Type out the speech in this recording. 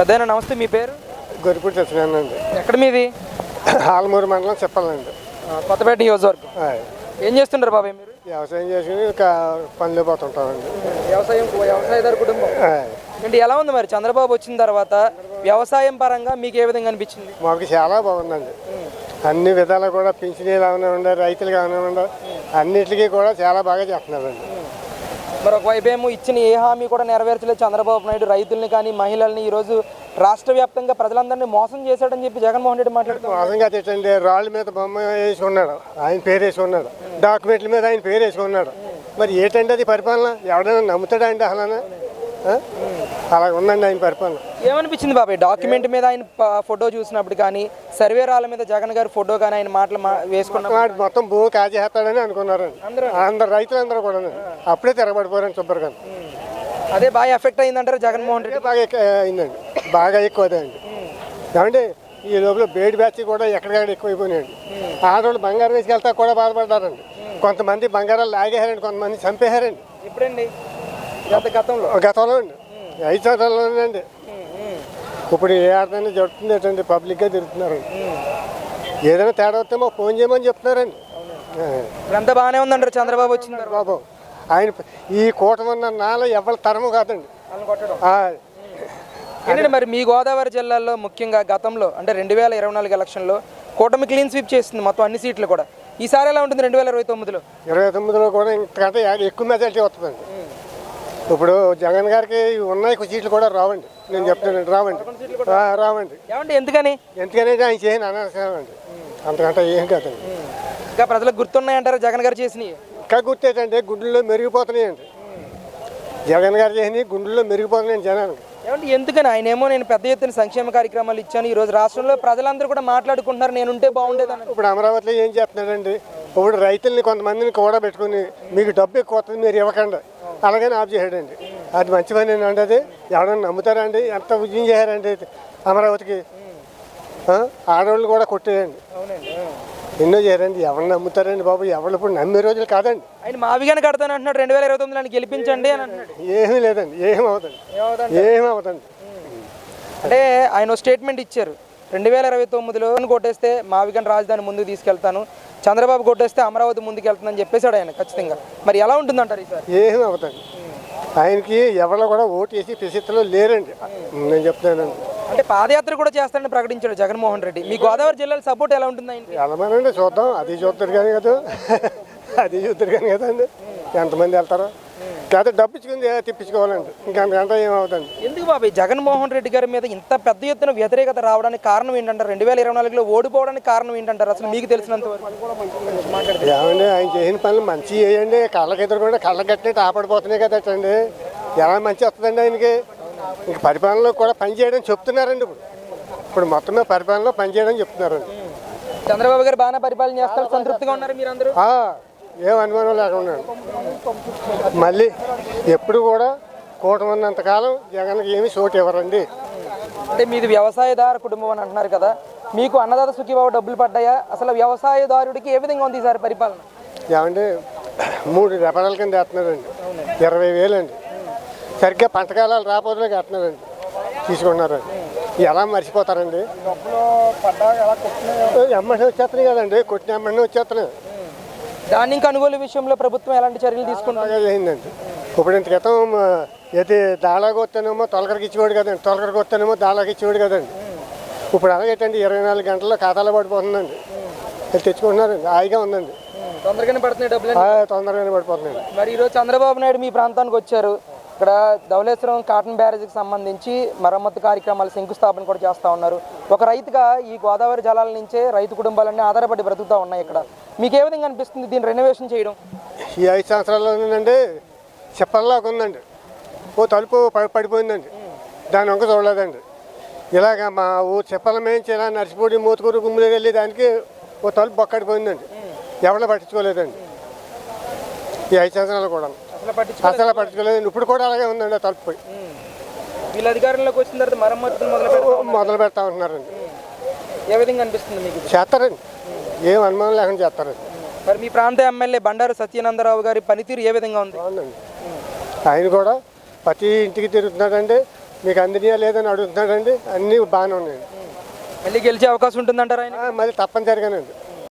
పెద్దయినా నమస్తే, మీ పేరు? గొరిపూడి సత్యనారాయణ. ఎక్కడ మీది? ఆలమూరు మండలం చెప్పాలండి. కొత్తపేట నియోజకవర్గం. ఏం చేస్తుంటారు బాబాయ్ మీరు? వ్యవసాయం చేసుకుని పనులు పోతుంటామండి. వ్యవసాయదారు కుటుంబం ఏంటి, ఎలా ఉంది మరి చంద్రబాబు వచ్చిన తర్వాత వ్యవసాయం పరంగా మీకు ఏ విధంగా అనిపించింది? మాకు చాలా బాగుందండి. అన్ని విధాలు కూడా పింఛనీలు అవనివ్వండి, రైతులు అవనివ్వండి, అన్నిటికీ కూడా చాలా బాగా చేస్తున్నారండి. మరి ఒకవైపు ఏమో ఇచ్చిన ఏ హామీ కూడా నెరవేర్చలేదు చంద్రబాబు నాయుడు. రైతుల్ని కానీ మహిళల్ని ఈరోజు రాష్ట్ర వ్యాప్తంగా ప్రజలందరినీ మోసం చేశాడని చెప్పి జగన్మోహన్ రెడ్డి మాట్లాడుతూ మోసంగా తెచ్చండి. రాళ్ళ మీద బొమ్మ వేసుకున్నాడు, ఆయన పేరు వేసుకున్నాడు. డాక్యుమెంట్ల మీద ఆయన పేరు వేసుకున్నాడు. మరి ఏంటండి అది పరిపాలన? ఎవడైనా నమ్ముతాడండి అసలు? అలా ఉందండి ఆయన పరిపాలన. ఏమనిపించింది బాబాయ్ డాక్యుమెంట్ మీద ఆయన ఫోటో చూసినప్పుడు కానీ, సర్వేరాల మీద జగన్ గారి ఫోటో కానీ ఆయన మాటలు వేసుకున్నాడు? మొత్తం భూ కాజేస్తాడని అనుకున్నారండి అందరు రైతులందరూ కూడా. అప్పుడే తిరగబడిపోయారండి శుభ్రంగా. అదే బాగా ఎఫెక్ట్ అయిందంటారు జగన్మోహన్ రెడ్డి? బాగా అయిందండి, బాగా ఎక్కువ అదండి. ఏమంటే ఈ లోపల బేడి బ్యాచ్ కూడా ఎక్కడికక్కడ ఎక్కువైపోయినాయండి. ఆడవాళ్ళు బంగారం వేసుకెళ్తా కూడా బాధపడ్డారండి. కొంతమంది బంగారాలు లాగేశారండి, కొంతమంది చంపేశారండి. ఎప్పుడండి? గతంలో అండి, 5 సంవత్సరాల్లోనండి. ఇప్పుడు ఏ ఆడదైనా జరుగుతుంది ఏంటండి, పబ్లిక్గా తిరుగుతున్నారండి. ఏదైనా తేడా వస్తే మాకు ఫోన్ చేయమని చెప్తున్నారండి. అంతా బాగానే ఉందంటారు చంద్రబాబు వచ్చిన బాబు. ఆయన ఈ కూటమి ఉన్న నాలో ఎవరి తరము కాదండి. ఏంటంటే మరి మీ గోదావరి జిల్లాలో ముఖ్యంగా గతంలో అంటే 2024 ఎలక్షన్లో కూటమి క్లీన్ స్వీప్ చేస్తుంది మొత్తం అన్ని సీట్లు కూడా. ఈసారి ఎలా ఉంటుంది 2029లో? 29లో కూడా ఇంతకంటే ఎక్కువ మెజారిటీ వస్తుందండి. ఇప్పుడు జగన్ గారికి ఉన్నాయి సీట్లు కూడా రావండి. నేను చెప్తానండి, రావండి. ఏమండి ఎందుకని? ఎందుకని ఆయన చేయని అనవసరమండి, అంతకంటే ఏం కాదండి. ఇంకా ప్రజలకు గుర్తున్నాయంటారా జగన్ గారు చేసినవి? ఇంకా గుర్తేటండి, గుండెల్లో మెరిగిపోతున్నాయండి. జగన్ గారు చేసినవి గుండెల్లో మెరిగిపోతున్నాయండి జనానికి. ఏమంటే ఎందుకని? ఆయన ఏమో నేను పెద్ద ఎత్తున సంక్షేమ కార్యక్రమాలు ఇచ్చాను, ఈరోజు రాష్ట్రంలో ప్రజలందరూ కూడా మాట్లాడుకుంటున్నారు నేను ఉంటే బాగుండేదని. ఇప్పుడు అమరావతిలో ఏం చేస్తున్నాడండి? ఇప్పుడు రైతుల్ని కొంతమందిని కూడా పెట్టుకుని మీకు డబ్బు ఎక్కువ వస్తుంది మీరు ఇవ్వకండి అలాగని ఆఫ్ చేశాడండి. అది మంచి పని అండి. అది ఎవరైనా నమ్ముతారండి? ఎంత ఉద్యమం చేశారండి అమరావతికి. ఆడవాళ్ళు కూడా కొట్టేయండి, ఎన్నో చేయారండి. ఎవరు నమ్ముతారండి బాబు? ఎవరు ఇప్పుడు నమ్మే రోజులు కాదండి. ఆయన మావిగానే కడతాను అంటున్నాడు, 2029 గెలిపించండి అని అంటున్నాడు. ఏమీ లేదండి, ఏమవుతుంది. అంటే ఆయన స్టేట్మెంట్ ఇచ్చారు, 2029లో కొట్టేస్తే మావిగన్ రాజధాని ముందుకు తీసుకెళ్తాను, చంద్రబాబు కొట్టేస్తే అమరావతి ముందుకు వెళ్తుందని చెప్పేశాడు ఆయన ఖచ్చితంగా. మరి ఎలా ఉంటుందంటారు ఈసారి? ఏమీ అవుతుంది. ఆయనకి ఎవరు కూడా ఓటు వేసి ప్రసిద్ధిలో లేరండి, నేను చెప్తానండి. అంటే పాదయాత్ర కూడా చేస్తానని ప్రకటించాడు జగన్మోహన్ రెడ్డి. మీ గోదావరి జిల్లాలో సపోర్ట్ ఎలా ఉంటుంది ఆయనకి? వెళ్ళమనండి, చూద్దాం. అది చూద్దరు కానీ కదా, అది చూద్దరు కానీ కదండి. ఎంతమంది వెళ్తారో లేదా డబ్బు ఇచ్చుకుని తిప్పించుకోవాలండి, ఇంకంటే ఏమవుతుంది. ఎందుకు బాబాయ్ జగన్మోహన్ రెడ్డి గారి మీద ఇంత పెద్ద ఎత్తున వ్యతిరేకత రావడానికి కారణం ఏంటంటారు? 2024లో ఓడిపోవడానికి కారణం ఏంటంటారు అసలు మీకు తెలిసినంత వరకు? ఏమండి, ఆయన చేసిన పనులు మంచి చేయండి. కళ్ళకి ఎదురుకుండా కళ్ళ కట్టినట్టు ఆపడిపోతున్నాయి కదండి. ఎలా మంచి వస్తుందండి ఆయనకి? ఇంక పరిపాలనలో కూడా పని చేయడం చెప్తున్నారండి. ఇప్పుడు మొత్తమే పరిపాలనలో పని చేయడం చెప్తున్నారండి. చంద్రబాబు గారు బాగా పరిపాలన చేస్తారు, సంతృప్తిగా ఉన్నారు మీరందరూ? ఏం అనుమానం లేకుండా. మళ్ళీ ఎప్పుడు కూడా కూటమి ఉన్నంతకాలం జగన్కి ఏమి చోటు ఇవ్వరండి. అంటే మీది వ్యవసాయదారు కుటుంబం అని అంటున్నారు కదా, మీకు అన్నదాత సుఖీబాబు డబ్బులు పడ్డాయా? అసలు వ్యవసాయదారుడికి ఏ విధంగా ఉంది ఈసారి పరిపాలన? ఏమంటే 3 రకాల కింద వేస్తున్నారండి, 20,000 అండి. సరిగ్గా పంటకాలాలు రాకపోతే వేస్తున్నారండి, తీసుకుంటున్నారండి. ఎలా మర్చిపోతారండి? ఎమ్మడి వచ్చేస్తున్నాయి కదండి, కొట్టిన ఎమ్మడి వచ్చేస్తున్నాయి. ధాన్యం కొనుగోలు విషయంలో ప్రభుత్వం ఎలాంటి చర్యలు తీసుకుంటారు? అయిందండి. ఇప్పుడు ఇంత క్రితం అయితే దాళాకి వస్తేనేమో తొలకరికి ఇచ్చేవాడు కదండి, తొలకరికి వస్తేనేమో దాళాకి ఇచ్చేవాడు కదండి. ఇప్పుడు అలాగేటండి 24 గంటల్లో ఖాతాలో పడిపోతుందండి. తెచ్చుకుంటున్నారండి, హాయిగా ఉందండి. తొందరగానే పడుతున్నాయి డబ్బులు, తొందరగానే పడిపోతున్నాయండి. మరి ఈరోజు చంద్రబాబు నాయుడు మీ ప్రాంతానికి వచ్చారు, ఇక్కడ ధవళేశ్వరం కాటన్ బ్యారేజ్కి సంబంధించి మరమ్మతు కార్యక్రమాలు శంకుస్థాపన కూడా చేస్తూ ఉన్నారు. ఒక రైతుగా ఈ గోదావరి జలాల నుంచే రైతు కుటుంబాలన్నీ ఆధారపడి బ్రతుకుతూ ఉన్నాయి. ఇక్కడ మీకు ఏ విధంగా అనిపిస్తుంది దీన్ని రెనోవేషన్ చేయడం? ఈ 5 సంవత్సరాల్లోనండి చెప్పల్లాగా ఉందండి. ఓ తలుపు పడిపోయిందండి, దాని వంక చూడలేదండి. ఇలాగ మా ఊరు చెప్పలమేంచి ఇలా నర్సిపూడి మూతుకూరు గుమ్మిలో వెళ్ళి దానికి ఓ తలుపు బొక్కడిపోయిందండి, ఎవరో పట్టించుకోలేదండి. ఈ 5 సంవత్సరాలు కూడా అసలు పట్టించుకోలేదండి. ఇప్పుడు కూడా అలాగే ఉందండి, ఆ తలుపు పోయి. వీళ్ళ అధికారంలోకి వచ్చిన తర్వాత మరమ్మతులు మొదలు పెడతా ఉంటున్నారండి. ఏ విధంగా అనిపిస్తుంది మీకు? చేస్తారండి, ఏం అనుమానం లేకుండా చేస్తారండి. మరి మీ ప్రాంత ఎమ్మెల్యే బండారు సత్యానందరావు గారి పనితీరు ఏ విధంగా ఉంది? బాగుందండి. ఆయన కూడా ప్రతి ఇంటికి తిరుగుతున్నాడండి, మీకు అందినయా లేదని అడుగుతున్నాడండి. అన్నీ బాగానే ఉన్నాయండి. మళ్ళీ గెలిచే అవకాశం ఉంటుందంటారా ఆయన? మళ్ళీ తప్పనిసరిగానండి.